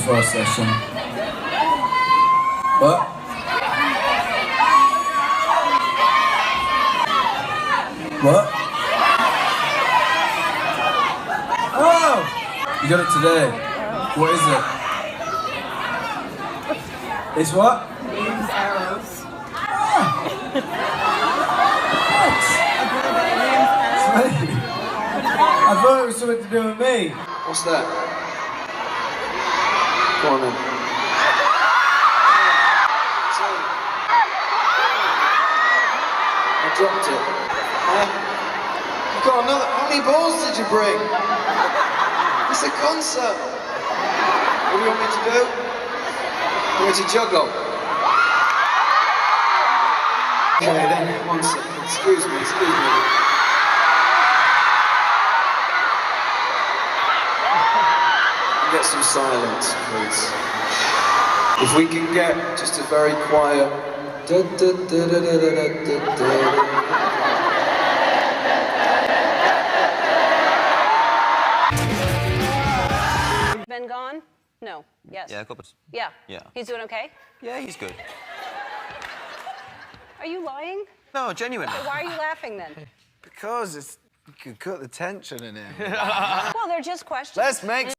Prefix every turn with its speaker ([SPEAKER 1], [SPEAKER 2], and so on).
[SPEAKER 1] first session. What? What? Oh! You got it today. What is it? It's what?
[SPEAKER 2] Name's Arrows.
[SPEAKER 1] I thought it was something to do with me.
[SPEAKER 3] What's that? Go on then. I dropped it. You got another. How many balls did you bring? It's a concert. What do you want me to do? You want me to juggle? Okay then, 1 second. Excuse me. Get some silence, please. If we can get just a very quiet.
[SPEAKER 4] Ben gone? No. Yes.
[SPEAKER 5] Yeah, good.
[SPEAKER 4] Yeah.
[SPEAKER 5] Yeah.
[SPEAKER 4] He's doing okay?
[SPEAKER 5] Yeah, he's good.
[SPEAKER 4] Are you lying?
[SPEAKER 5] No, genuine.
[SPEAKER 4] Why are you laughing then?
[SPEAKER 6] Because you could cut the tension in here.
[SPEAKER 4] Well, they're just questions.
[SPEAKER 6] Let's make